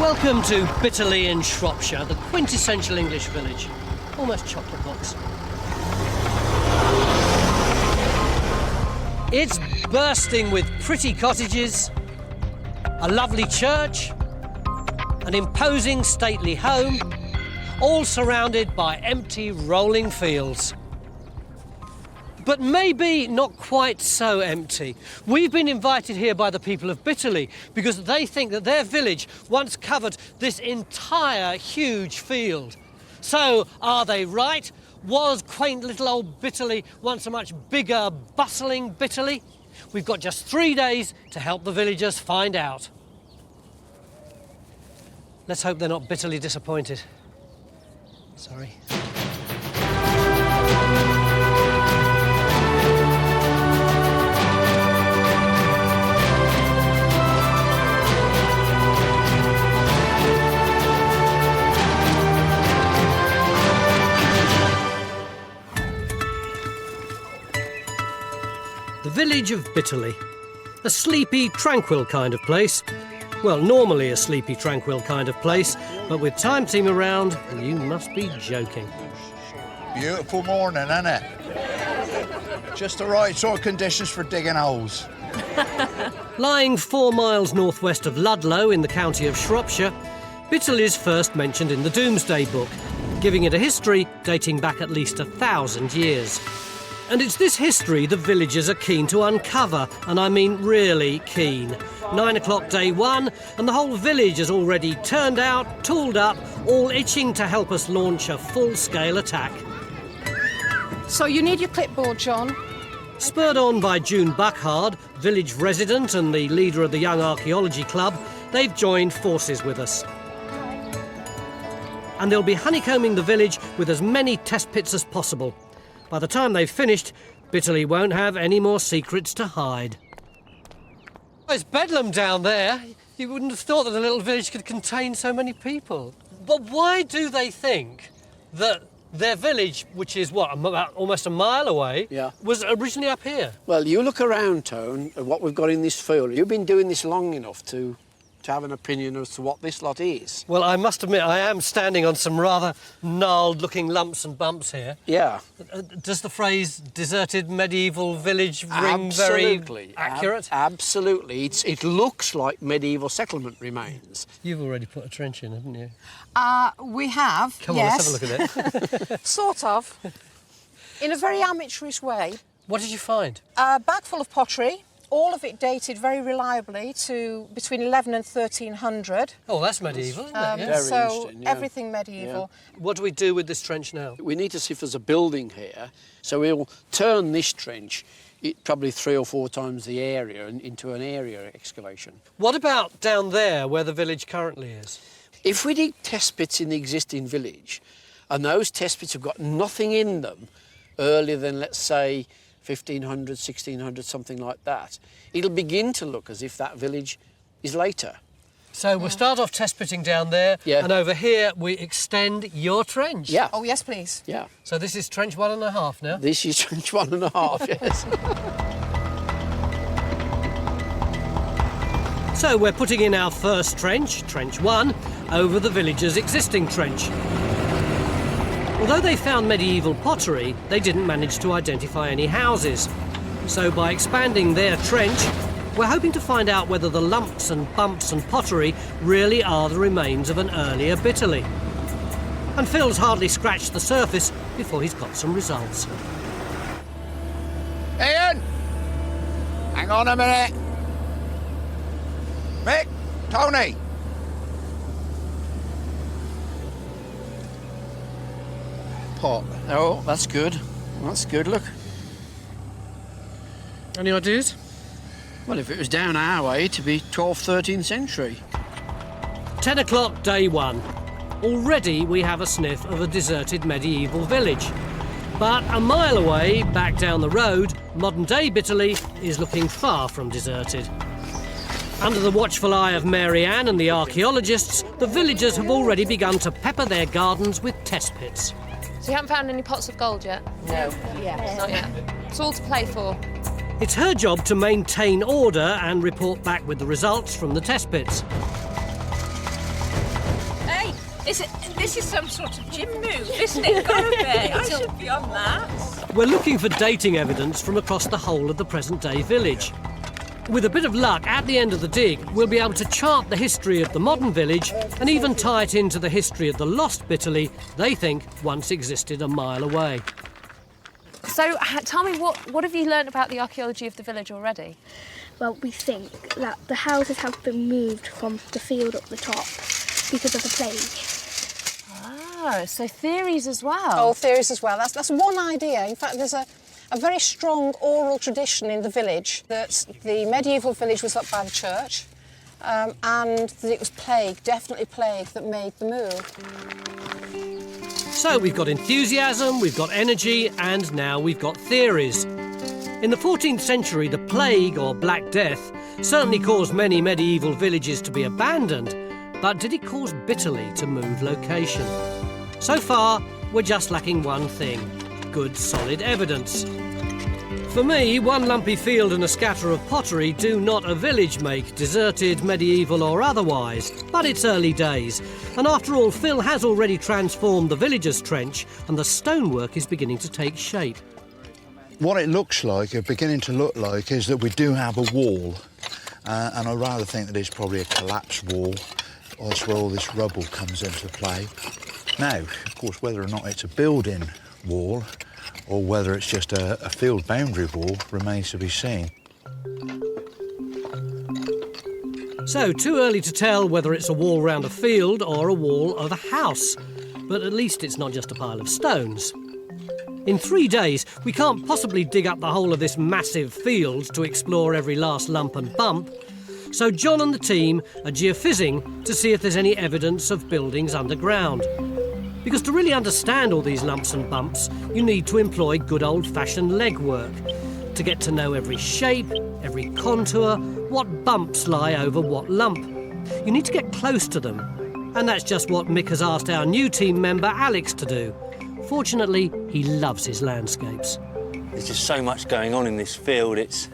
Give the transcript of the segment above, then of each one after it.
Welcome to Bitterley in Shropshire, the quintessential English village. Almost chocolate box. It's bursting with pretty cottages, a lovely church, an imposing stately home, all surrounded by empty rolling fields. But maybe not quite so empty. We've been invited here by the people of Bitterley because they think that their village once covered this entire huge field. So, are they right? Was quaint little old Bitterley once a much bigger, bustling Bitterley? We've got just 3 days to help the villagers find out. Let's hope they're not bitterly disappointed. Sorry. The village of Bitterley. A sleepy, tranquil kind of place. Well, normally a sleepy, tranquil kind of place, but with Time Team around, you must be joking. Beautiful morning, isn't it? Just the right sort of conditions for digging holes. Lying 4 miles northwest of Ludlow in the county of Shropshire, Bitterley's first mentioned in the Domesday Book, giving it a history dating back at least 1,000 years. And it's this history the villagers are keen to uncover, and I mean really keen. 9 o'clock day one, and the whole village is already turned out, tooled up, all itching to help us launch a full-scale attack. So you need your clipboard, John. Spurred on by June Buckhard, village resident and the leader of the Young Archaeology Club, they've joined forces with us. And they'll be honeycombing the village with as many test pits as possible. By the time they've finished, Bitterley won't have any more secrets to hide. It's bedlam down there. You wouldn't have thought that a little village could contain so many people. But why do they think that their village, which is, about almost a mile away, was originally up here? Well, you look around, Tone, at what we've got in this field. You've been doing this long enough to have an opinion as to what this lot is. Well, I must admit, I am standing on some rather gnarled-looking lumps and bumps here. Yeah. Does the phrase deserted medieval village ring very accurate? Absolutely. It looks like medieval settlement remains. You've already put a trench in, haven't you? We have, Come yes. on, let's have a look at it. Sort of. In a very amateurish way. What did you find? A bag full of pottery. All of it dated very reliably to between 11 and 1300. Oh, that's medieval, isn't it? Yeah. Very So interesting, yeah. everything medieval. Yeah. What do we do with this trench now? We need to see if there's a building here. So we'll turn this trench probably 3 or 4 times the area into an area excavation. What about down there where the village currently is? If we dig test pits in the existing village, and those test pits have got nothing in them earlier than, let's say, 1500, 1600, something like that, it'll begin to look as if that village is later. So we'll start off test pitting down there, and over here we extend your trench. Yeah. Oh, yes, please. Yeah. So this is trench 1.5 now? This is trench 1.5, yes. So we're putting in our first trench, trench 1, over the villagers' existing trench. Although they found medieval pottery, they didn't manage to identify any houses. So by expanding their trench, we're hoping to find out whether the lumps and bumps and pottery really are the remains of an earlier Bitterley. And Phil's hardly scratched the surface before he's got some results. Ian! Hang on a minute. Mick, Tony. Pot. Oh, that's good. That's good, look. Any ideas? Well, if it was down our way, it'd be 12th, 13th century. 10 o'clock, day 1. Already we have a sniff of a deserted medieval village. But a mile away, back down the road, modern-day Bitterley is looking far from deserted. Under the watchful eye of Mary Ann and the archaeologists, the villagers have already begun to pepper their gardens with test pits. So you haven't found any pots of gold yet? No. Not yet. It's all to play for. It's her job to maintain order and report back with the results from the test pits. This is some sort of gym move, isn't it? Gotta be. I should be on that. We're looking for dating evidence from across the whole of the present-day village. With a bit of luck, at the end of the dig, we'll be able to chart the history of the modern village and even tie it into the history of the lost Bitterley they think once existed a mile away. So, tell me, what have you learnt about the archaeology of the village already? Well, we think that the houses have been moved from the field up the top because of the plague. Ah, so theories as well. Oh, theories as well. That's one idea. In fact, there's a very strong oral tradition in the village that the medieval village was up by the church and that it was plague, definitely plague, that made the move. So we've got enthusiasm, we've got energy, and now we've got theories. In the 14th century, the plague, or Black Death, certainly caused many medieval villages to be abandoned, but did it cause Bitterley to move location? So far, we're just lacking one thing: good, solid evidence. For me, one lumpy field and a scatter of pottery do not a village make, deserted, medieval or otherwise. But it's early days, and after all, Phil has already transformed the villagers' trench and the stonework is beginning to take shape. What it looks like, or beginning to look like, is that we do have a wall, and I rather think that it's probably a collapsed wall. That's where all this rubble comes into play. Now, of course, whether or not it's a building wall or whether it's just a field boundary wall remains to be seen. So, too early to tell whether it's a wall round a field or a wall of a house. But at least it's not just a pile of stones. In 3 days, we can't possibly dig up the whole of this massive field to explore every last lump and bump. So John and the team are geophysics to see if there's any evidence of buildings underground. Because to really understand all these lumps and bumps, you need to employ good old-fashioned legwork to get to know every shape, every contour, what bumps lie over what lump. You need to get close to them. And that's just what Mick has asked our new team member, Alex, to do. Fortunately, he loves his landscapes. There's just so much going on in this field. It's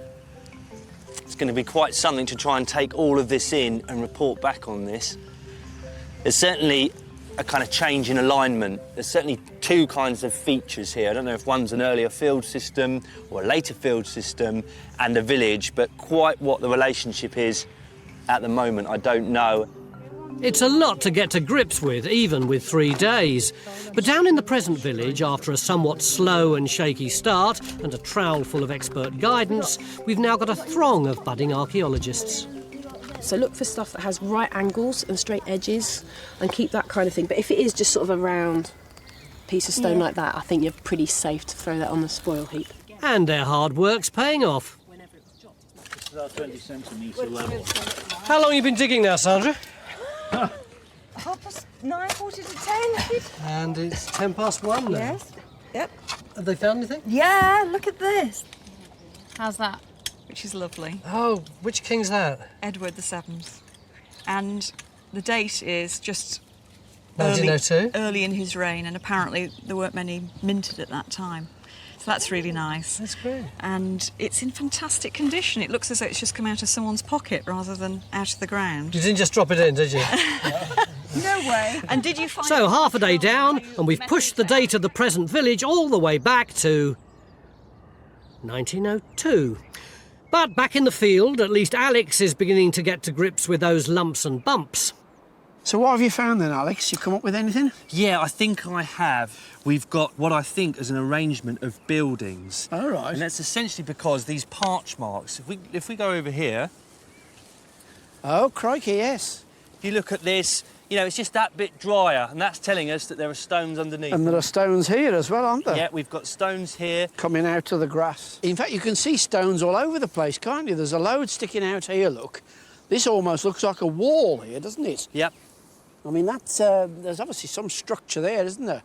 going to be quite something to try and take all of this in and report back on this. There's certainly a kind of change in alignment. There's certainly two kinds of features here. I don't know if one's an earlier field system or a later field system and a village, but quite what the relationship is at the moment, I don't know. It's a lot to get to grips with, even with 3 days. But down in the present village, after a somewhat slow and shaky start and a trowel full of expert guidance, we've now got a throng of budding archaeologists. So look for stuff that has right angles and straight edges and keep that kind of thing. But if it is just sort of a round piece of stone like that, I think you're pretty safe to throw that on the spoil heap. And their hard work's paying off. This is our 20 centimetre level. How long have you been digging now, Sandra? 9:30, 10. And it's 1:10 now. Yes. Yep. Have they found anything? Yeah, look at this. How's that? Which is lovely. Oh, which king's that? Edward VII. And the date is just 1902? early in his reign, and apparently there weren't many minted at that time. So that's really nice. That's great. And it's in fantastic condition. It looks as though it's just come out of someone's pocket rather than out of the ground. You didn't just drop it in, did you? No way. And did you find... So, half a day down, and we've pushed the date of the present village all the way back to 1902. But back in the field, at least Alex is beginning to get to grips with those lumps and bumps. So what have you found then, Alex? You come up with anything? Yeah, I think I have. We've got what I think is an arrangement of buildings. All right. And that's essentially because these parch marks, if we go over here... Oh, crikey, yes. If you look at this, you know, it's just that bit drier, and that's telling us that there are stones underneath. And there are stones here as well, aren't there? Yeah, we've got stones here. Coming out of the grass. In fact, you can see stones all over the place, can't you? There's a load sticking out here, look. This almost looks like a wall here, doesn't it? Yep. I mean, that's, there's obviously some structure there, isn't there?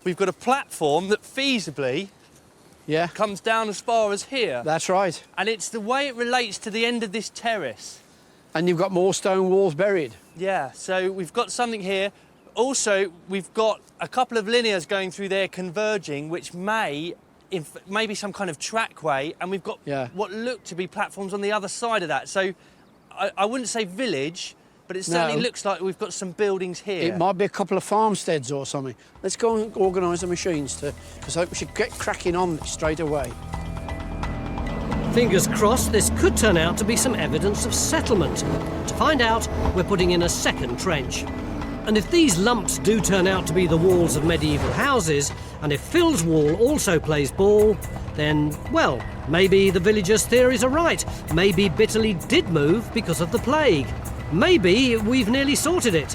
We've got a platform that feasibly comes down as far as here. That's right. And it's the way it relates to the end of this terrace. And you've got more stone walls buried. Yeah, so we've got something here. Also, we've got a couple of linears going through there converging, which maybe some kind of trackway, and we've got what look to be platforms on the other side of that. So I wouldn't say village, but it certainly No. looks like we've got some buildings here. It might be a couple of farmsteads or something. Let's go and organise the machines because I hope we should get cracking on this straight away. Fingers crossed this could turn out to be some evidence of settlement. To find out, we're putting in a second trench. And if these lumps do turn out to be the walls of medieval houses, and if Phil's wall also plays ball, then, well, maybe the villagers' theories are right. Maybe Bitterley did move because of the plague. Maybe we've nearly sorted it.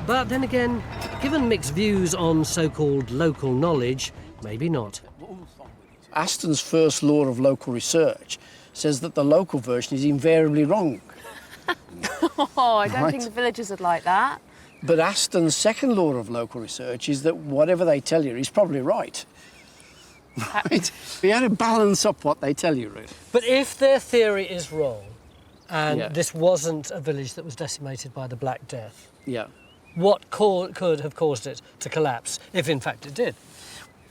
But then again, given mixed views on so-called local knowledge, maybe not. Aston's first law of local research says that the local version is invariably wrong. Oh, I don't Right. think the villagers would like that. But Aston's second law of local research is that whatever they tell you is probably right. Right? You have to balance up what they tell you, really. But if their theory is wrong, and Yeah. this wasn't a village that was decimated by the Black Death, Yeah. what could have caused it to collapse, if in fact it did?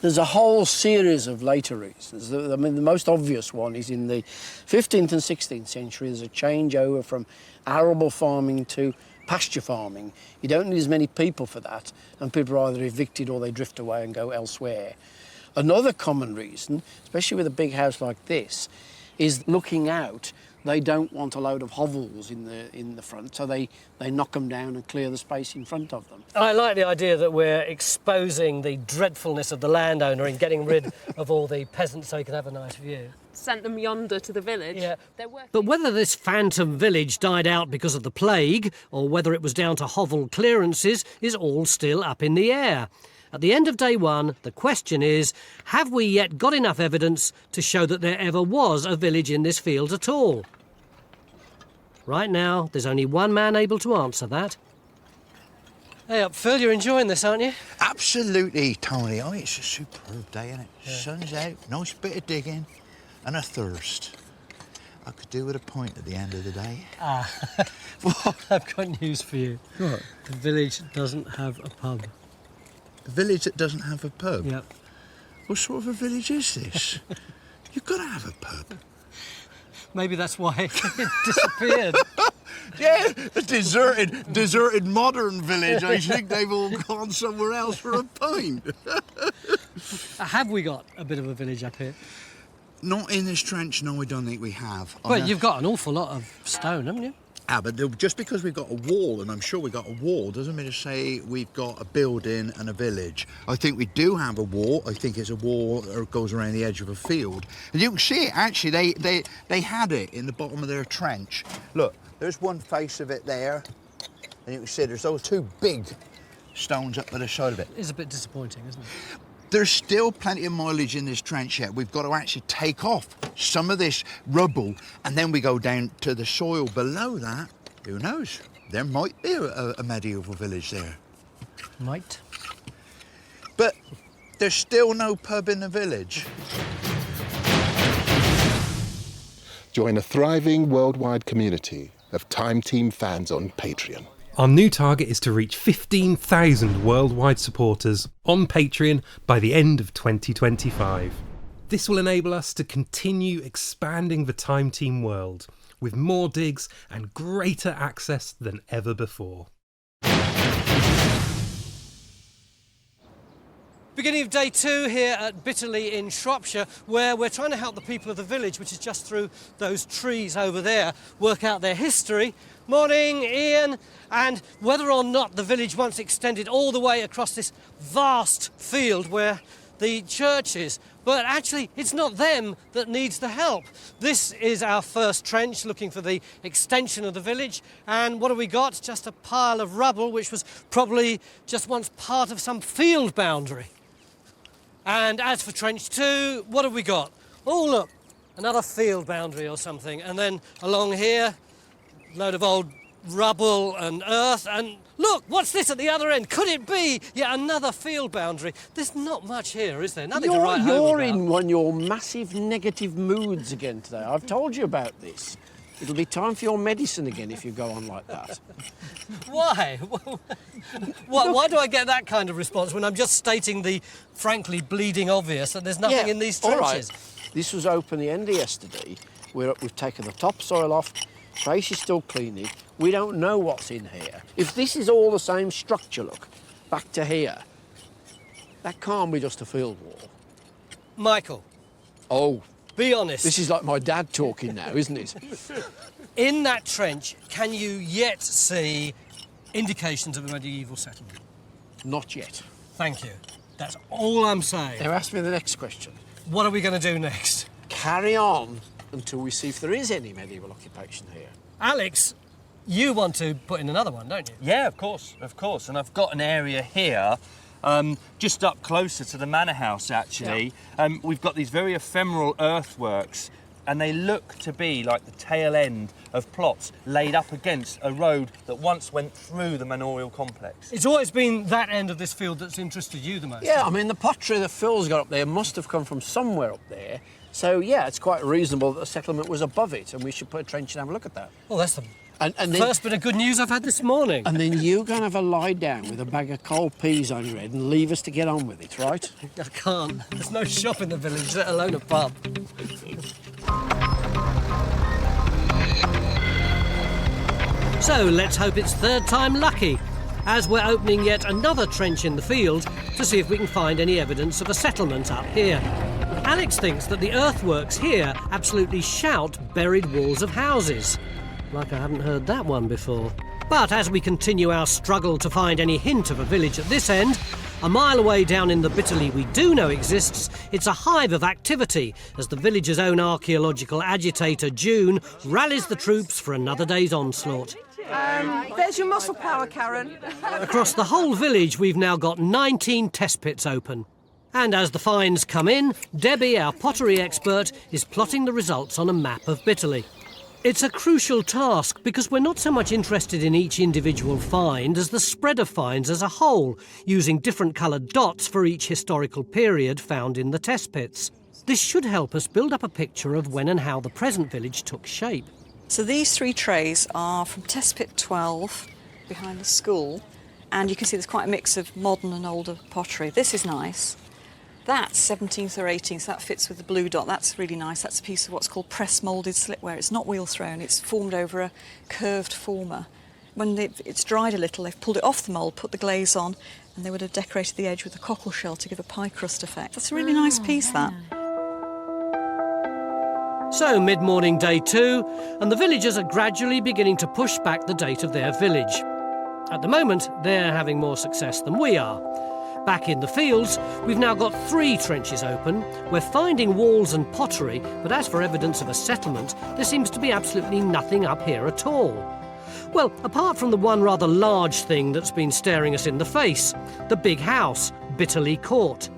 There's a whole series of later reasons. I mean, the most obvious one is in the 15th and 16th century, there's a changeover from arable farming to pasture farming. You don't need as many people for that, and people are either evicted or they drift away and go elsewhere. Another common reason, especially with a big house like this, is looking out. They don't want a load of hovels in the front, so they knock them down and clear the space in front of them. I like the idea that we're exposing the dreadfulness of the landowner and getting rid of all the peasants so he can have a nice view. Sent them yonder to the village. Yeah. They're working. But whether this phantom village died out because of the plague, or whether it was down to hovel clearances, is all still up in the air. At the end of day one, the question is, have we yet got enough evidence to show that there ever was a village in this field at all? Right now, there's only one man able to answer that. Hey up, Phil, you're enjoying this, aren't you? Absolutely, Tony. Oh, it's a superb day, isn't it? Sun's out, nice bit of digging, and a thirst. I could do with a pint at the end of the day. I've got news for you. What? The village doesn't have a pub. A village that doesn't have a pub? Yep. What sort of a village is this? You've got to have a pub. Maybe that's why it disappeared. Yeah, a deserted modern village. I think they've all gone somewhere else for a pint. Have we got a bit of a village up here? Not in this trench, no, I don't think we have. Well, you've got an awful lot of stone, haven't you? But just because we've got a wall, and I'm sure we've got a wall, doesn't mean to say we've got a building and a village. I think we do have a wall. I think it's a wall that goes around the edge of a field. And you can see it, actually, they had it in the bottom of their trench. Look, there's one face of it there, and you can see there's those two big stones up by the side of it. It's a bit disappointing, isn't it? There's still plenty of mileage in this trench yet. We've got to actually take off some of this rubble, and then we go down to the soil below that. Who knows? There might be a medieval village there. Might. But there's still no pub in the village. Join a thriving worldwide community of Time Team fans on Patreon. Our new target is to reach 15,000 worldwide supporters on Patreon by the end of 2025. This will enable us to continue expanding the Time Team world with more digs and greater access than ever before. Beginning of day two here at Bitterley in Shropshire, where we're trying to help the people of the village, which is just through those trees over there, work out their history. Morning, Ian. And whether or not the village once extended all the way across this vast field where the church is. But actually, it's not them that needs the help. This is our first trench looking for the extension of the village. And what have we got? Just a pile of rubble, which was probably just once part of some field boundary. And as for trench two, what have we got? Oh, look, another field boundary or something. And then along here, load of old rubble and earth. And look, what's this at the other end? Could it be yet another field boundary? There's not much here, is there? Nothing to write home You're about. in one of your massive negative moods again today. I've told you about this. It'll be time for your medicine again if you go on like that. Why? Why do I get that kind of response when I'm just stating the frankly bleeding obvious that there's nothing in these trenches? All right. This was open the end of yesterday. We've taken the topsoil off. Trace is still cleaning. We don't know what's in here. If this is all the same structure, look, back to here, that can't be just a field wall. Michael. Oh. Be honest. This is like my dad talking now, isn't it? In that trench, can you yet see indications of a medieval settlement? Not yet. Thank you. That's all I'm saying. Now ask me the next question. What are we going to do next? Carry on until we see if there is any medieval occupation here. Alex, you want to put in another one, don't you? Yeah, of course. And I've got an area here, just up closer to the manor house, actually. Yeah. We've got these very ephemeral earthworks, and they look to be like the tail end of plots laid up against a road that once went through the manorial complex. It's always been that end of this field that's interested you the most. Yeah, I mean, the pottery that Phil's got up there must have come from somewhere up there. So, yeah, it's quite reasonable that the settlement was above it, and we should put a trench and have a look at that. Well, that's the and first bit of good news I've had this morning. And then you go and have a lie down with a bag of cold peas on your head and leave us to get on with it, right? I can't. There's no shop in the village, let alone a pub. So let's hope it's third time lucky, as we're opening yet another trench in the field to see if we can find any evidence of a settlement up here. Alex thinks that the earthworks here absolutely shout buried walls of houses. Like I haven't heard that one before. But as we continue our struggle to find any hint of a village at this end, a mile away down in the Bitterley we do know exists, it's a hive of activity as the village's own archaeological agitator, June, rallies the troops for another day's onslaught. There's your muscle power, Karen. Across the whole village, we've now got 19 test pits open. And as the finds come in, Debbie, our pottery expert, is plotting the results on a map of Bitterley. It's a crucial task because we're not so much interested in each individual find as the spread of finds as a whole, using different coloured dots for each historical period found in the test pits. This should help us build up a picture of when and how the present village took shape. So these three trays are from Test Pit 12, behind the school, and you can see there's quite a mix of modern and older pottery. This is nice. That's 17th or 18th, that fits with the blue dot. That's really nice. That's a piece of what's called press-moulded slipware. It's not wheel-thrown, it's formed over a curved former. When it's dried a little, they've pulled it off the mould, put the glaze on, and they would have decorated the edge with a cockle shell to give a pie crust effect. That's a really nice piece, that. So, mid-morning day 2, and the villagers are gradually beginning to push back the date of their village. At the moment, they're having more success than we are. Back in the fields, we've now got 3 trenches open. We're finding walls and pottery, but as for evidence of a settlement, there seems to be absolutely nothing up here at all. Well, apart from the one rather large thing that's been staring us in the face, the big house, Bitterley Court.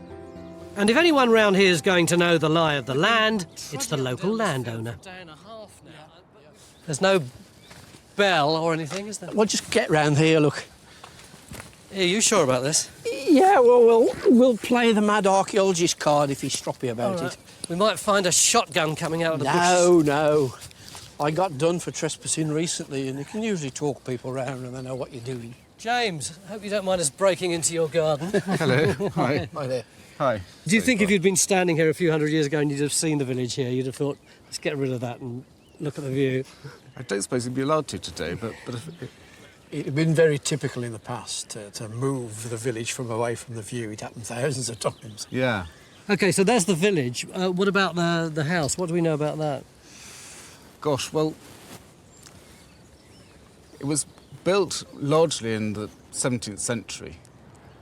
And if anyone round here is going to know the lie of the land, it's the local landowner. There's no bell or anything, is there? Well, just get round here, look. Are you sure about this? Yeah, well, we'll play the mad archaeologist card if he's stroppy about it. We might find a shotgun coming out of the No, bushes. no. I got done for trespassing recently, and you can usually talk people round and they know what you're doing. James, I hope you don't mind us breaking into your garden. Hello. Hi. Hi there. Hi. Do you think if you'd been standing here a few hundred years ago and you'd have seen the village here, you'd have thought, let's get rid of that and look at the view? I don't suppose you'd be allowed to today, but if It's been very typical in the past to move the village from away from the view. It happened thousands of times. Yeah. OK, so there's the village. What about the house? What do we know about that? Gosh, well, it was built largely in the 17th century,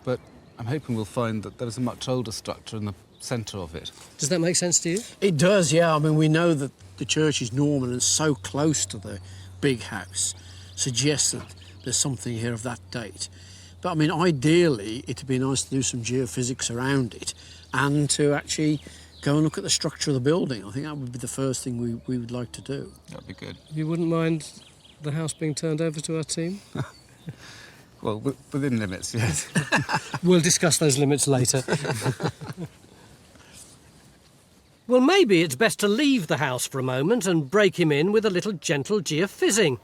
but I'm hoping we'll find that there is a much older structure in the centre of it. Does that make sense to you? It does, yeah. I mean, we know that the church is Norman and so close to the big house suggests that there's something here of that date. But, I mean, ideally, it'd be nice to do some geophysics around it and to actually go and look at the structure of the building. I think that would be the first thing we would like to do. That'd be good. You wouldn't mind the house being turned over to our team? Well, within limits, yes. We'll discuss those limits later. Well, maybe it's best to leave the house for a moment and break him in with a little gentle geophysics.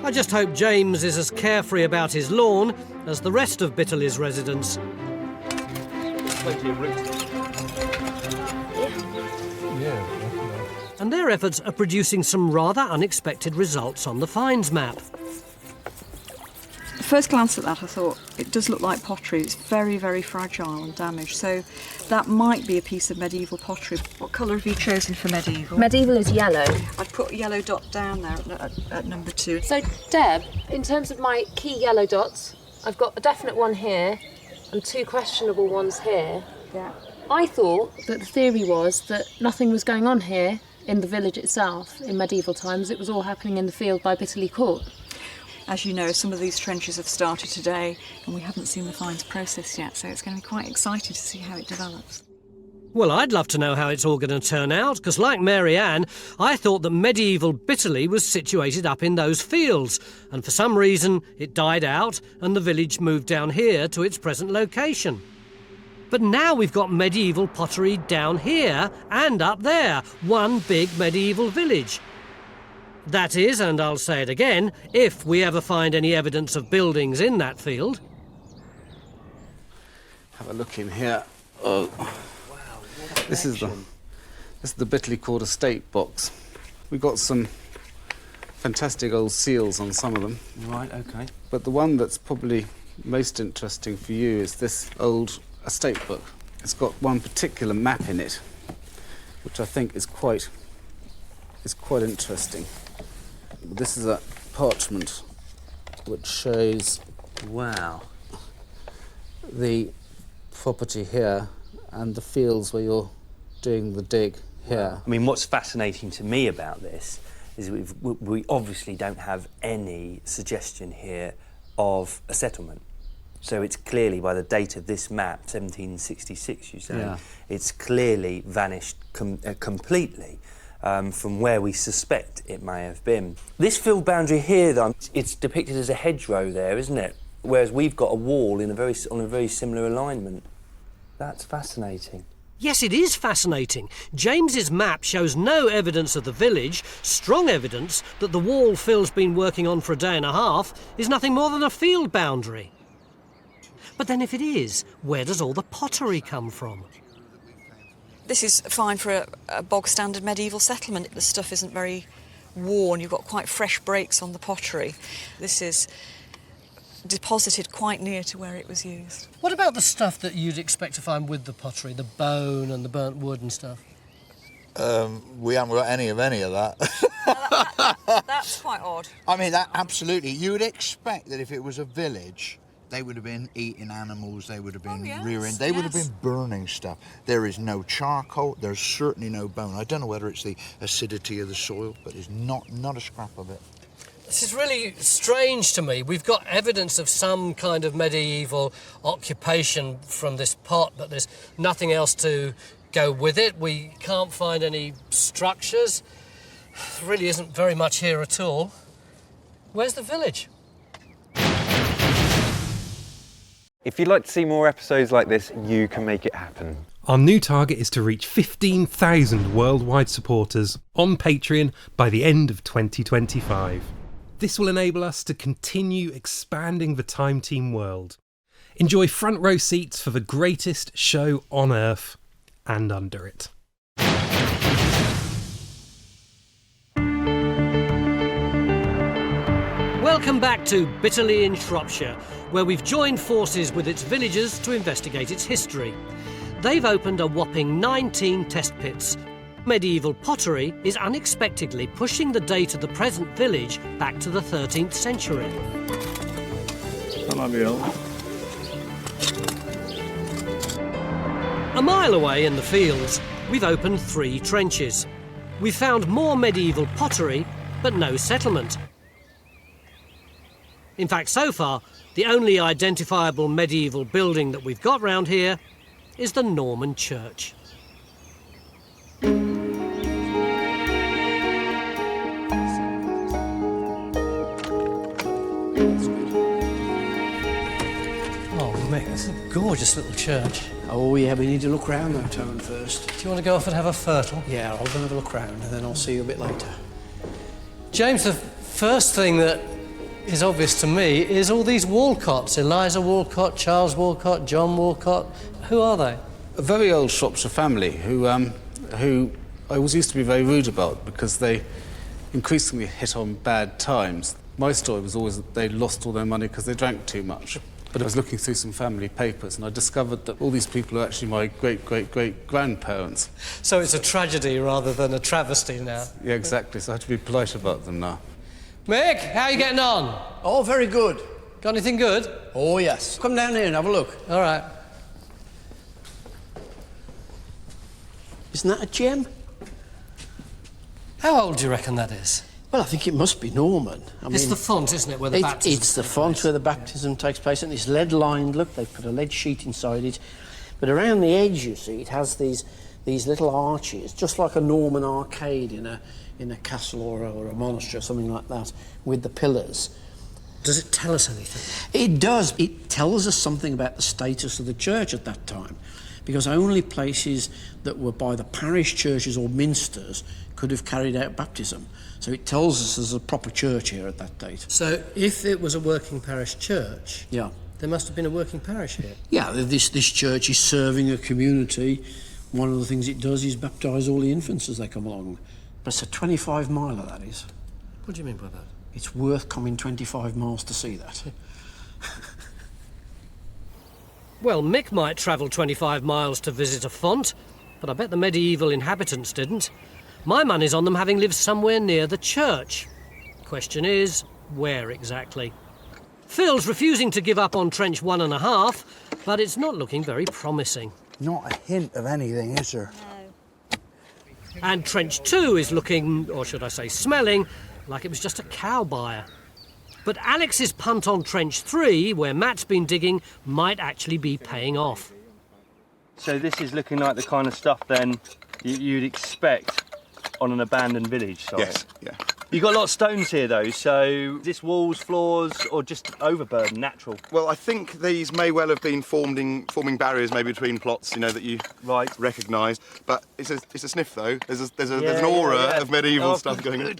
I just hope James is as carefree about his lawn as the rest of Bitterley's residents. Plenty of room. and their efforts are producing some rather unexpected results on the finds map. At first glance at that, I thought it does look like pottery. It's very, very fragile and damaged, so that might be a piece of medieval pottery. What colour have you chosen for medieval? Medieval is yellow. I'd put a yellow dot down there at number 2. So, Deb, in terms of my key yellow dots, I've got a definite one here and 2 questionable ones here. Yeah. I thought that the theory was that nothing was going on here in the village itself in medieval times. It was all happening in the field by Bitterley Court. As you know, some of these trenches have started today and we haven't seen the finds processed yet, so it's going to be quite exciting to see how it develops. Well, I'd love to know how it's all going to turn out, because like Mary Ann, I thought that medieval Bitterley was situated up in those fields, and for some reason it died out and the village moved down here to its present location. But now we've got medieval pottery down here and up there, one big medieval village. That is, and I'll say it again, if we ever find any evidence of buildings in that field. Have a look in here. Oh. This is the Bitterley Court estate box. We've got some fantastic old seals on some of them. Right, OK. But the one that's probably most interesting for you is this old estate book. It's got one particular map in it, which I think is quite interesting. This is a parchment which shows the property here and the fields where you're doing the dig here. I mean, what's fascinating to me about this is we obviously don't have any suggestion here of a settlement. So it's clearly, by the date of this map, 1766, you say, it's clearly vanished completely. From where we suspect it may have been. This field boundary here, though, it's depicted as a hedgerow there, isn't it? Whereas we've got a wall on a very similar alignment. That's fascinating. Yes, it is fascinating. James's map shows no evidence of the village, strong evidence that the wall Phil's been working on for a day and a half is nothing more than a field boundary. But then if it is, where does all the pottery come from? This is fine for a bog-standard medieval settlement. The stuff isn't very worn. You've got quite fresh breaks on the pottery. This is deposited quite near to where it was used. What about the stuff that you'd expect to find with the pottery, the bone and the burnt wood and stuff? We haven't got any of that. That's quite odd. I mean, that absolutely. You would expect that if it was a village, they would have been eating animals, they would have been rearing, they would have been burning stuff. There is no charcoal, there's certainly no bone. I don't know whether it's the acidity of the soil, but there's not a scrap of it. This is really strange to me. We've got evidence of some kind of medieval occupation from this pot, but there's nothing else to go with it. We can't find any structures. There really isn't very much here at all. Where's the village? If you'd like to see more episodes like this, you can make it happen. Our new target is to reach 15,000 worldwide supporters on Patreon by the end of 2025. This will enable us to continue expanding the Time Team world. Enjoy front row seats for the greatest show on Earth and under it. Welcome back to Bitterley in Shropshire, where we've joined forces with its villagers to investigate its history. They've opened a whopping 19 test pits. Medieval pottery is unexpectedly pushing the date of the present village back to the 13th century. That might be old. A mile away in the fields, we've opened 3 trenches. We've found more medieval pottery, but no settlement. In fact, so far, the only identifiable medieval building that we've got round here is the Norman church. Oh, mate, this is a gorgeous little church. Oh, yeah, we need to look round though, Tone, first. Do you want to go off and have a fertile? Yeah, I'll go and have a look round and then I'll see you a bit later. James, the first thing that is obvious to me is all these Walcotts. Eliza Walcott, Charles Walcott, John Walcott. Who are they? A very old Shropshire family who I always used to be very rude about because they increasingly hit on bad times. My story was always that they lost all their money because they drank too much. But I was looking through some family papers and I discovered that all these people are actually my great-great-great-grandparents. So it's a tragedy rather than a travesty now. Yeah, exactly, so I have to be polite about them now. Mick, how are you getting on? Oh, very good. Got anything good? Oh, yes. Come down here and have a look. All right. Isn't that a gem? How old do you reckon that is? Well, I think it must be Norman. It's the font, isn't it, where the baptism It's the font where the baptism takes place, and it's lead-lined. Look, they've put a lead sheet inside it. But around the edge, you see, it has these little arches, just like a Norman arcade in a castle or a monastery or something like that, with the pillars. Does it tell us anything? It does. It tells us something about the status of the church at that time, because only places that were by the parish churches or minsters could have carried out baptism. So it tells us there's a proper church here at that date. So if it was a working parish church, yeah, there must have been a working parish here. Yeah, this church is serving a community. One of the things it does is baptise all the infants as they come along. But it's a 25-miler, that is. What do you mean by that? It's worth coming 25 miles to see that. Well, Mick might travel 25 miles to visit a font, but I bet the medieval inhabitants didn't. My money's on them having lived somewhere near the church. Question is, where exactly? Phil's refusing to give up on trench 1.5, but it's not looking very promising. Not a hint of anything, is there? No. And trench 2 is looking, or should I say smelling, like it was just a cow byre. But Alex's punt on trench 3, where Matt's been digging, might actually be paying off. So this is looking like the kind of stuff then you'd expect on an abandoned village site. Yes, yeah. You've got a lot of stones here though, so is this walls, floors, or just overburden, natural? Well, I think these may well have been forming barriers maybe between plots, you know, that you recognise. But it's a sniff though. There's an aura of medieval stuff going on.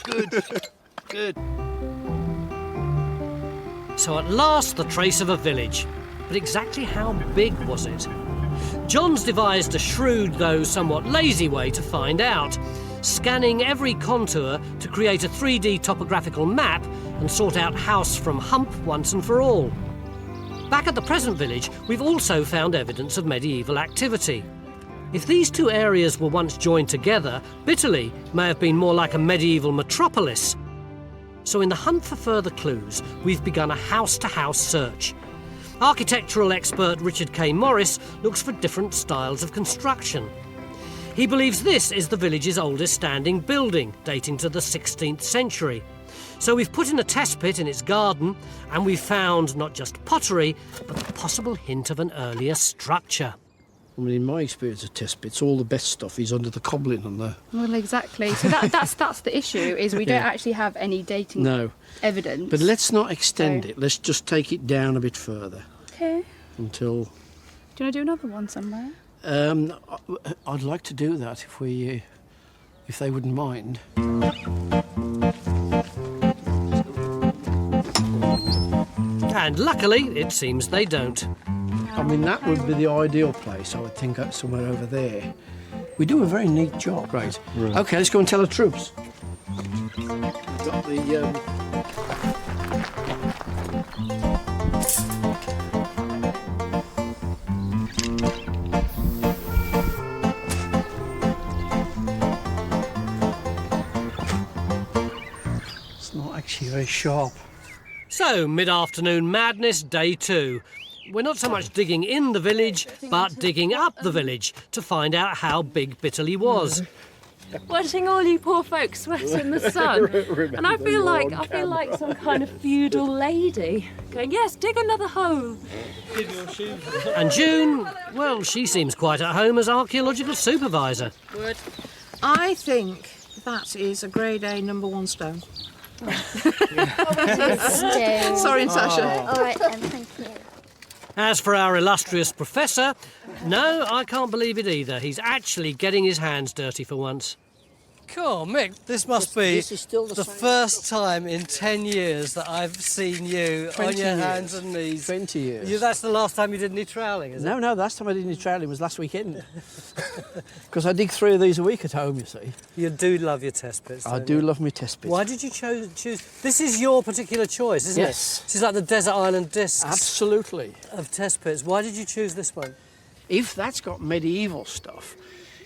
Good. So at last the trace of a village. But exactly how big was it? John's devised a shrewd, though somewhat lazy way to find out, scanning every contour to create a 3D topographical map and sort out house from hump once and for all. Back at the present village, we've also found evidence of medieval activity. If these two areas were once joined together, Bitterley may have been more like a medieval metropolis. So in the hunt for further clues, we've begun a house-to-house search. Architectural expert Richard K. Morris looks for different styles of construction. He believes this is the village's oldest standing building, dating to the 16th century. So we've put in a test pit in its garden, and we've found not just pottery, but the possible hint of an earlier structure. I mean, in my experience of test pits, all the best stuff is under the cobbling on there. Well, exactly. So that's the issue, is we don't actually have any dating evidence. But let's not extend it. Let's just take it down a bit further. Okay. Until... Do you want to do another one somewhere? I'd like to do that if they wouldn't mind. And luckily, it seems they don't. I mean, that would be the ideal place, I would think, somewhere over there. We do a very neat job. Right. OK, let's go and tell the troops. Got the... It's not actually very sharp. So, mid-afternoon madness, day 2. We're not so much digging in the village, but digging up the village to find out how big Bitterley was. Watching all you poor folks sweat in the sun, and I feel like some kind of feudal lady going, yes, dig another hole. And June, well, she seems quite at home as archaeological supervisor. Good. I think that is a grade A #1 stone. Sorry, Natasha. All right then, thank you. As for our illustrious professor, no, I can't believe it either. He's actually getting his hands dirty for once. Cool, Mick, this must be this is still the same first time in 10 years that I've seen you on 20 your years. hands and knees. 20 years. That's the last time you did any troweling, is it? No, the last time I did any troweling was last weekend. Because I dig 3 of these a week at home, you see. You do love your test pits, I don't do you? love my test pits. Why did you choose? This is your particular choice, isn't Yes. it? This is like the Desert Island Discs. Absolutely. Of test pits. Why did you choose this one? If that's got medieval stuff,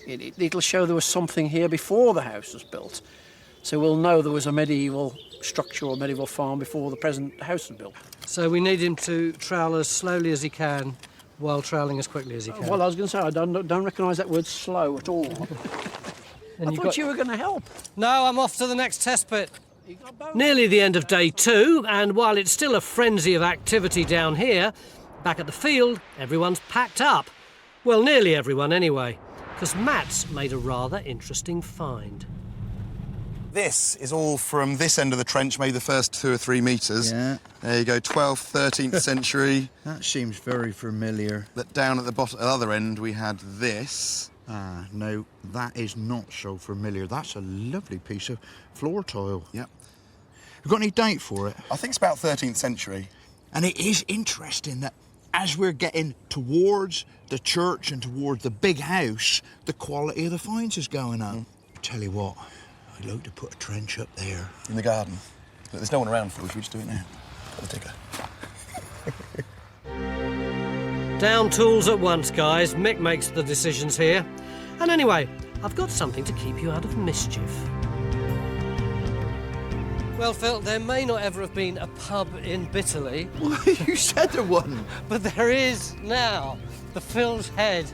it'll show there was something here before the house was built. So we'll know there was a medieval structure or medieval farm before the present house was built. So we need him to trowel as slowly as he can while troweling as quickly as he can. Well, I was going to say, I don't recognise that word slow at all. I thought you were going to help. No, I'm off to the next test pit. Nearly the end of day 2, and while it's still a frenzy of activity down here, back at the field, everyone's packed up. Well, nearly everyone anyway, because Matt's made a rather interesting find. This is all from this end of the trench, maybe the first 2 or 3 metres. Yeah. There you go, 12th, 13th century. That seems very familiar. But down at the bottom, other end, we had this. Ah, no, that is not so familiar. That's a lovely piece of floor tile. Yep. You got any date for it? I think it's about 13th century. And it is interesting that as we're getting towards the church and towards the big house, the quality of the finds is going up. I tell you what, I'd like to put a trench up there. In the garden. But there's no one around for us, we just do it now. Got the digger. Down tools at once, guys. Mick makes the decisions here. And anyway, I've got something to keep you out of mischief. Well, Phil, there may not ever have been a pub in Bitterley. You said there wasn't. But there is now. The Phil's Head.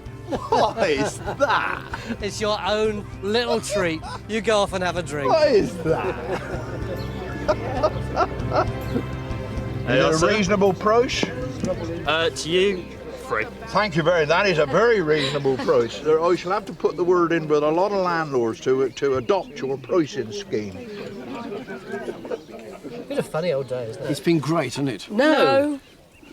What is that? It's your own little treat. You go off and have a drink. What is that? Is it a reasonable price? To you, free. Thank you very much. That is a very reasonable price. I shall have to put the word in with a lot of landlords to adopt your pricing scheme. Been a funny old day, isn't it? It's been great, hasn't it? No.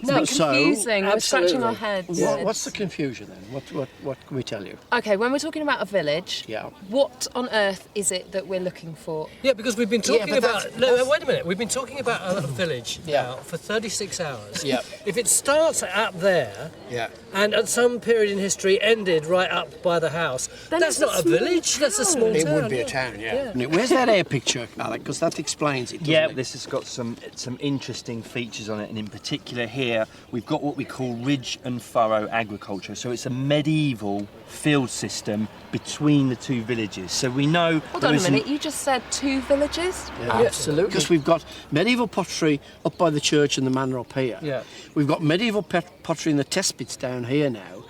It's been So, confusing. We're scratching our heads. What's the confusion then? What can we tell you? Okay, when we're talking about a village, Yeah. what on earth is it that we're looking for? Yeah, because we've been talking but about... that's- No, wait a minute. We've been talking about a village now for 36 hours. Yeah. If it starts up there Yeah. and at some period in history ended right up by the house, Then that's it's a not a small village, that's a small It town. would be a town, yeah. Where's that air picture, Alec? Because that explains it, doesn't Yeah, it? this has got some interesting features on it, and in particular here we've got what we call ridge and furrow agriculture. So it's a medieval field system between the 2 villages. So we know Hold there on a isn't- minute, you just said 2 villages? Absolutely. Because we've got medieval pottery up by the church and the manor up here. Yeah. We've got medieval pottery in the test pits down here now.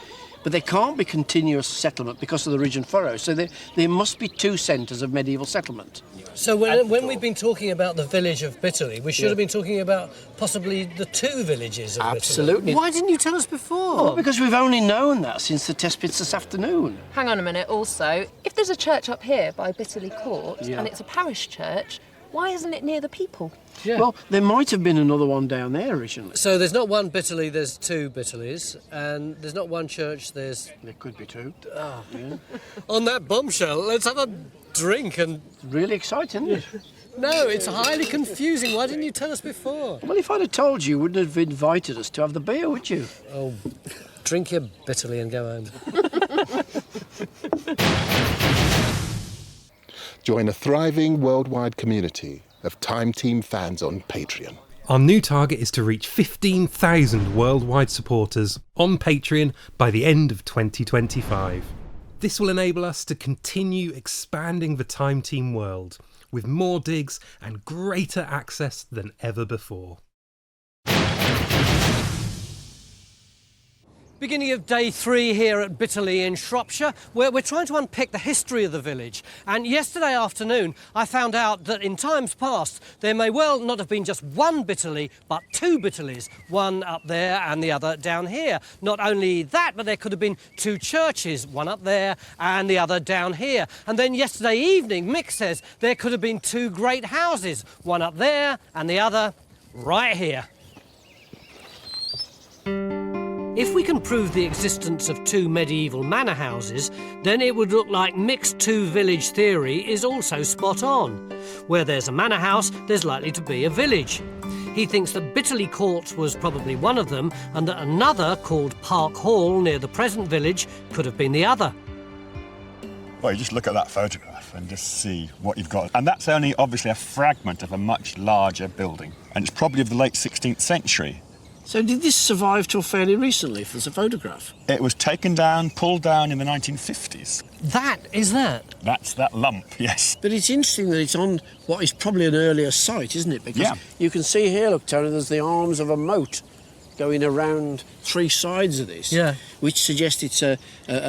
But they can't be continuous settlement because of the ridge and furrow. So there must be 2 centres of medieval settlement. So when we've been talking about the village of Bitterley, we should have been talking about possibly the 2 villages of Absolutely. Bitterley. Why didn't you tell us before? Well, because we've only known that since the test pits this afternoon. Hang on a minute, also, if there's a church up here by Bitterley Court Yeah. and it's a parish church, why isn't it near the people? Yeah. Well, there might have been another one down there originally. So there's not one Bitterley, there's 2 Bitterleys, and there's not one church, there's... There could be 2. Oh. Yeah. On that bombshell, let's have a drink and... Really exciting, isn't it? No, it's highly confusing. Why didn't you tell us before? Well, if I'd have told you, you wouldn't have invited us to have the beer, would you? Oh, drink your Bitterley and go home. Join a thriving worldwide community of Time Team fans on Patreon. Our new target is to reach 15,000 worldwide supporters on Patreon by the end of 2025. This will enable us to continue expanding the Time Team world with more digs and greater access than ever before. Beginning of day 3 here at Bitterley in Shropshire, where we're trying to unpick the history of the village. And yesterday afternoon, I found out that in times past, there may well not have been just one Bitterley, but 2 Bitterleys, one up there and the other down here. Not only that, but there could have been 2 churches, one up there and the other down here. And then yesterday evening, Mick says there could have been 2 great houses, one up there and the other right here. If we can prove the existence of two medieval manor houses, then it would look like Mick's two-village theory is also spot on. Where there's a manor house, there's likely to be a village. He thinks that Bitterley Court was probably one of them, and that another, called Park Hall near the present village, could have been the other. Well, you just look at that photograph and just see what you've got. And that's only obviously a fragment of a much larger building. And it's probably of the late 16th century. So did this survive till fairly recently, if there's a photograph? It was taken down, pulled down in the 1950s. That's that lump, yes. But it's interesting that it's on what is probably an earlier site, isn't it? Because you can see here, look, Tony, there's the arms of a moat going around three sides of this, which suggests it's a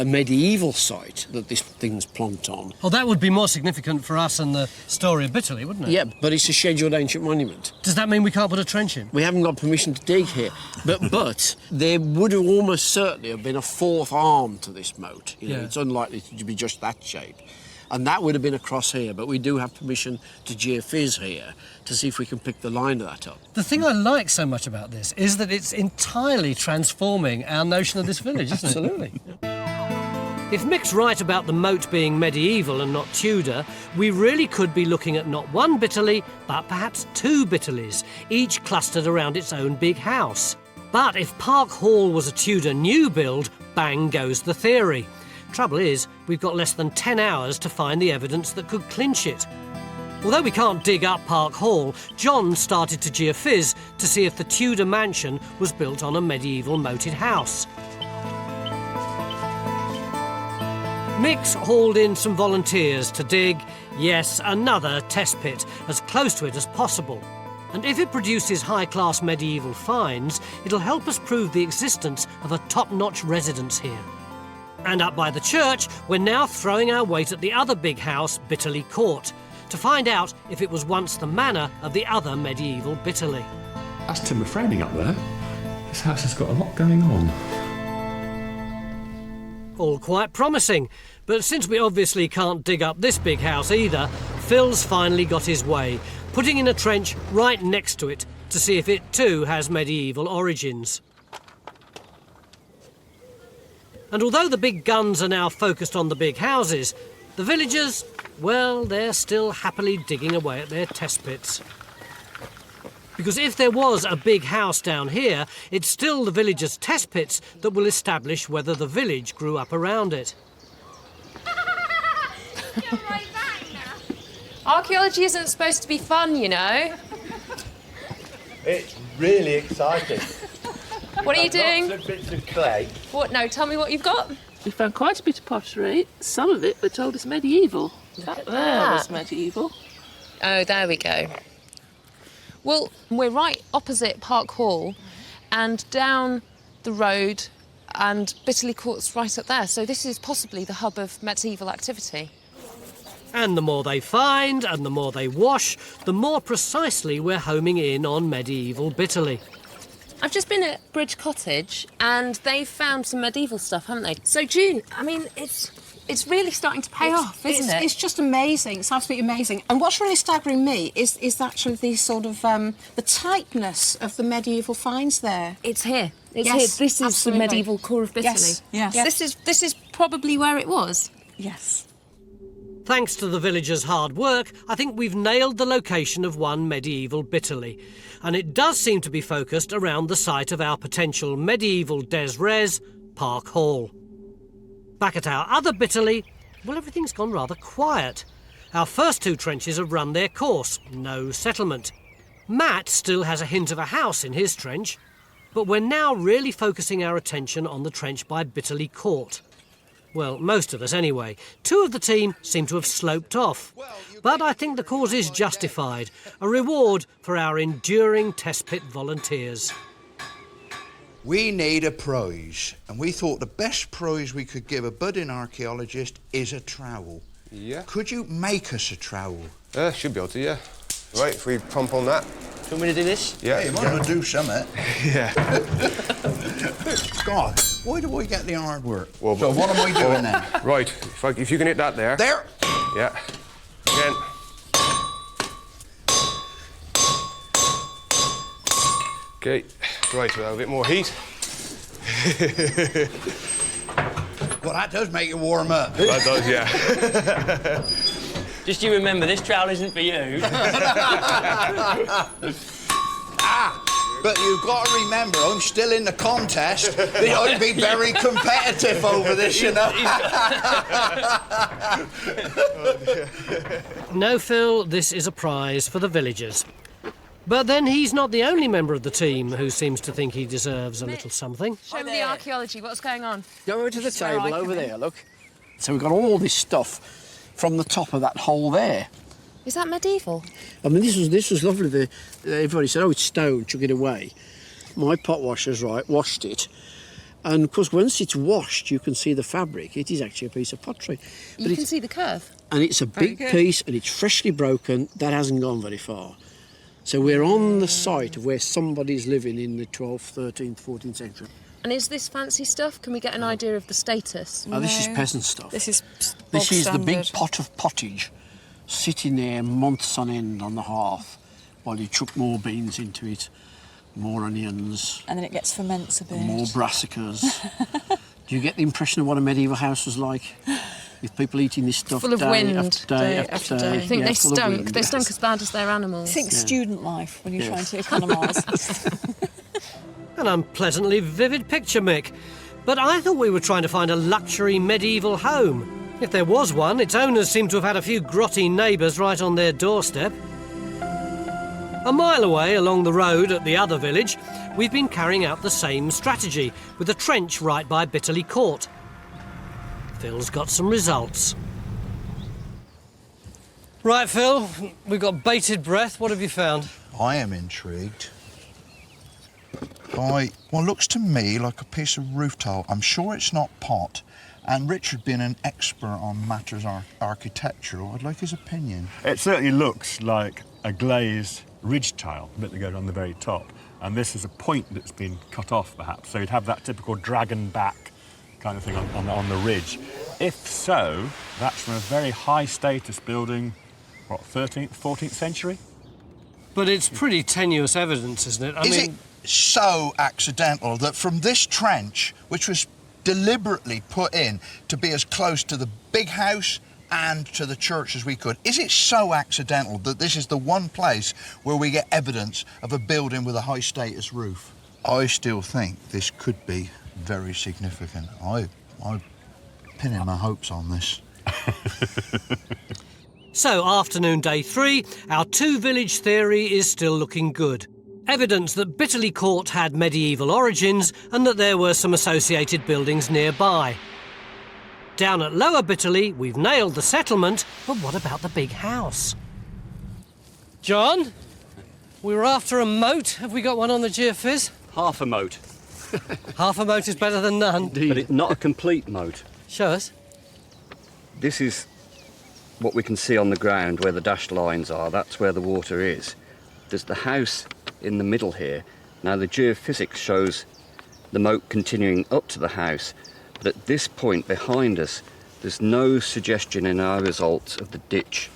medieval site that this thing's plonked on. Well, that would be more significant for us and the story of Bitterley, wouldn't it? Yeah, but it's a scheduled ancient monument. Does that mean we can't put a trench in? We haven't got permission to dig here, but there would have almost certainly have been a fourth arm to this moat. You know, it's unlikely to be just that shape. And that would have been across here, but we do have permission to geophys here to see if we can pick the line of that up. The thing I like so much about this is that it's entirely transforming our notion of this village, isn't it? Absolutely. If Mick's right about the moat being medieval and not Tudor, we really could be looking at not one Bitterley, but perhaps two Bitterleys, each clustered around its own big house. But if Park Hall was a Tudor new build, bang goes the theory. Trouble is, we've got less than 10 hours to find the evidence that could clinch it. Although we can't dig up Park Hall, John started to geophys to see if the Tudor mansion was built on a medieval moated house. Mick's hauled in some volunteers to dig, yes, another test pit, as close to it as possible. And if it produces high-class medieval finds, it'll help us prove the existence of a top-notch residence here. And up by the church, we're now throwing our weight at the other big house, Bitterley Court, to find out if it was once the manor of the other medieval Bitterley. That's timber framing up there. This house has got a lot going on. All quite promising, but since we obviously can't dig up this big house either, Phil's finally got his way, putting in a trench right next to it to see if it too has medieval origins. And although the big guns are now focused on the big houses, the villagers, well, they're still happily digging away at their test pits. Because if there was a big house down here, it's still the villagers' test pits that will establish whether the village grew up around it. Archaeology isn't supposed to be fun, you know. It's really exciting. What are you doing? Lots of bits of clay. What? No, tell me what you've got. We found quite a bit of pottery. Some of it were told us medieval. That there was medieval. Oh, there we go. Well, we're right opposite Park Hall and down the road, and Bitterley Court's right up there, so this is possibly the hub of medieval activity. And the more they find and the more they wash, the more precisely we're homing in on medieval Bitterley. I've just been at Bridge Cottage and they've found some medieval stuff, haven't they? So, June, I mean, it's really starting to pay off, isn't it? It's just amazing. It's absolutely amazing. And what's really staggering me is actually the sort of the tightness of the medieval finds there. It's here. It's yes, here. This is absolutely. the medieval core of Bitterley. Yes. This is probably where it was. Yes. Thanks to the villagers' hard work, I think we've nailed the location of one medieval Bitterley. And it does seem to be focused around the site of our potential medieval des res, Park Hall. Back at our other Bitterley, well, everything's gone rather quiet. Our first two trenches have run their course, no settlement. Matt still has a hint of a house in his trench, but we're now really focusing our attention on the trench by Bitterley Court. Well, most of us anyway. Two of the team seem to have sloped off. But I think the cause is justified, a reward for our enduring test pit volunteers. We need a prize, and we thought the best prize we could give a budding archaeologist is a trowel. Yeah. Could you make us a trowel? Should be able to, yeah. Right, if we pump on that. Do you want me to do this? Yeah. Hey, you might do something. Yeah. God, why do I get the hard work? Well, so what am I doing then? Right, if you can hit that there. There? Yeah. Again. Okay, right, we'll have a bit more heat. Well, that does make you warm up. That does, yeah. Just you remember, this trowel isn't for you. But you've got to remember, I'm still in the contest. They ought to be very competitive over this, you know. No, Phil, this is a prize for the villagers. But then he's not the only member of the team who seems to think he deserves a little something. Show me the archaeology. What's going on? Go over to the table over there, look. So we've got all this stuff from the top of that hole there. Is that medieval? I mean, this was lovely. Everybody said, oh, it's stone, chuck it away. My pot washers, right, washed it. And, of course, once it's washed, you can see the fabric. It is actually a piece of pottery. You can see the curve. And it's a big piece, and it's freshly broken. That hasn't gone very far. So we're on the site of where somebody's living in the 12th, 13th, 14th century. And is this fancy stuff? Can we get an idea of the status? Oh, this is peasant stuff. This is the big pot of pottage, sitting there months on end on the hearth while you chuck more beans into it, more onions. And then it gets ferments a bit. More brassicas. Do you get the impression of what a medieval house was like? With people eating this stuff Full of wind, after day after day. I think they full of stunk. wind, They stunk as bad as their animals. Think student life when you're trying to economise. An unpleasantly vivid picture, Mick. But I thought we were trying to find a luxury medieval home. If there was one, its owners seem to have had a few grotty neighbours right on their doorstep. A mile away along the road at the other village, we've been carrying out the same strategy, with a trench right by Bitterley Court. Phil's got some results. Right, Phil, we've got bated breath. What have you found? I am intrigued by what looks to me like a piece of roof tile. I'm sure it's not pot. And Richard, being an expert on matters architectural, I'd like his opinion. It certainly looks like a glazed ridge tile, the bit that goes on the very top. And this is a point that's been cut off, perhaps. So you'd have that typical dragon back kind of thing on the ridge. If so, that's from a very high status building, what, 13th, 14th century? But it's pretty tenuous evidence, isn't it? Is it so accidental that from this trench, which was deliberately put in to be as close to the big house and to the church as we could, is it so accidental that this is the one place where we get evidence of a building with a high status roof? I still think this could be very significant. I'm pinning my hopes on this. So, afternoon day 3, our two-village theory is still looking good. Evidence that Bitterley Court had medieval origins and that there were some associated buildings nearby. Down at Lower Bitterley, we've nailed the settlement, but what about the big house? John, we were after a moat. Have we got one on the geophysics? Half a moat. Half a moat is better than none. But it's not a complete moat. Show us. This is what we can see on the ground where the dashed lines are. That's where the water is. There's the house in the middle here. Now the geophysics shows the moat continuing up to the house, but at this point behind us there's no suggestion in our results of the ditch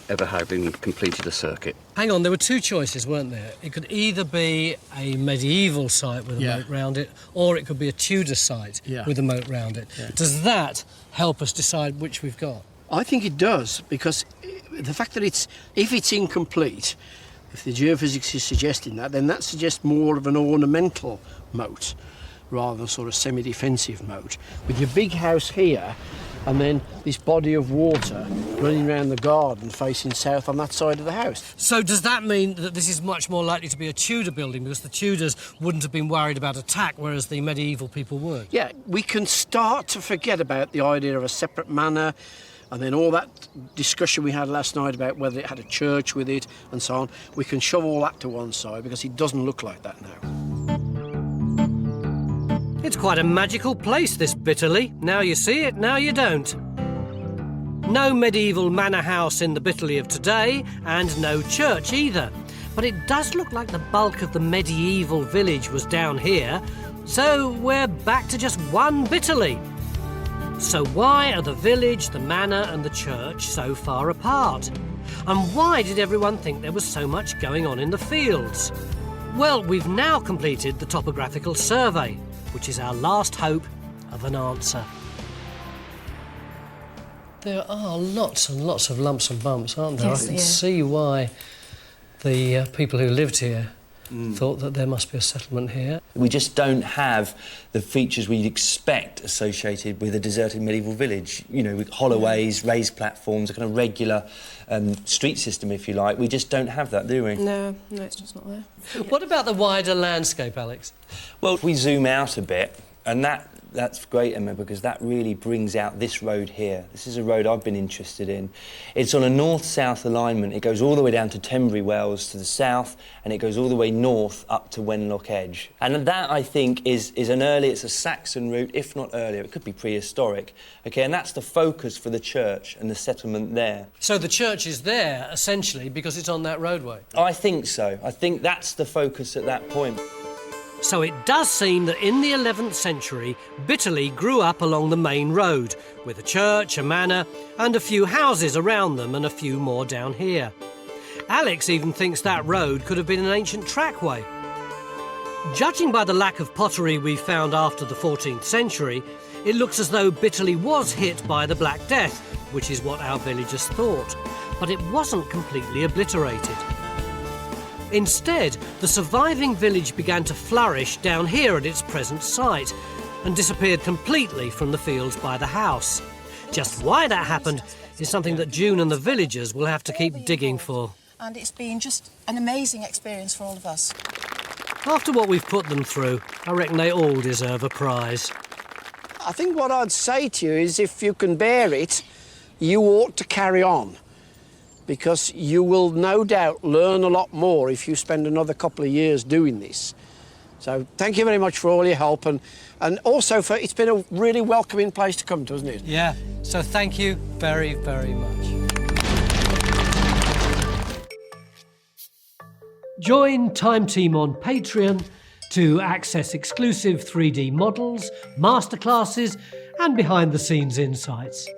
ever having completed a circuit. Hang on, there were two choices, weren't there? It could either be a medieval site with a moat round it, or it could be a Tudor site with a moat round it. Does that help us decide which we've got? I think it does, because the fact that if it's incomplete, if the geophysics is suggesting that, then that suggests more of an ornamental moat rather than sort of semi-defensive moat. With your big house here, and then this body of water running around the garden facing south on that side of the house. So does that mean that this is much more likely to be a Tudor building, because the Tudors wouldn't have been worried about attack, whereas the medieval people would? Yeah, we can start to forget about the idea of a separate manor, and then all that discussion we had last night about whether it had a church with it and so on. We can shove all that to one side, because it doesn't look like that now. It's quite a magical place, this Bitterley. Now you see it, now you don't. No medieval manor house in the Bitterley of today, and no church either. But it does look like the bulk of the medieval village was down here, so we're back to just one Bitterley. So why are the village, the manor and the church so far apart? And why did everyone think there was so much going on in the fields? Well, we've now completed the topographical survey. which is our last hope of an answer. There are lots and lots of lumps and bumps, aren't there? Yes, I can yeah. see why the people who lived here thought that there must be a settlement here. We just don't have the features we'd expect associated with a deserted medieval village. You know, with holloways, raised platforms, a kind of regular street system, if you like. We just don't have that, do we? No, it's just not there. What about the wider landscape, Alex? Well, if we zoom out a bit, and that's great, Emma, because that really brings out this road here. This is a road I've been interested in. It's on a north-south alignment. It goes all the way down to Tenbury Wells to the south, and it goes all the way north up to Wenlock Edge. And that, I think, is it's a Saxon route, if not earlier. It could be prehistoric. OK, and that's the focus for the church and the settlement there. So the church is there, essentially, because it's on that roadway? I think so. I think that's the focus at that point. So it does seem that in the 11th century, Bitterley grew up along the main road, with a church, a manor, and a few houses around them and a few more down here. Alex even thinks that road could have been an ancient trackway. Judging by the lack of pottery we found after the 14th century, it looks as though Bitterley was hit by the Black Death, which is what our villagers thought, but it wasn't completely obliterated. Instead, the surviving village began to flourish down here at its present site and disappeared completely from the fields by the house. Just why that happened is something that June and the villagers will have to keep digging for. And it's been just an amazing experience for all of us. After what we've put them through, I reckon they all deserve a prize. I think what I'd say to you is if you can bear it, you ought to carry on. Because you will no doubt learn a lot more if you spend another couple of years doing this. So thank you very much for all your help and also for it's been a really welcoming place to come to, hasn't it? Yeah, so thank you very, very much. Join Time Team on Patreon to access exclusive 3D models, masterclasses and behind-the-scenes insights.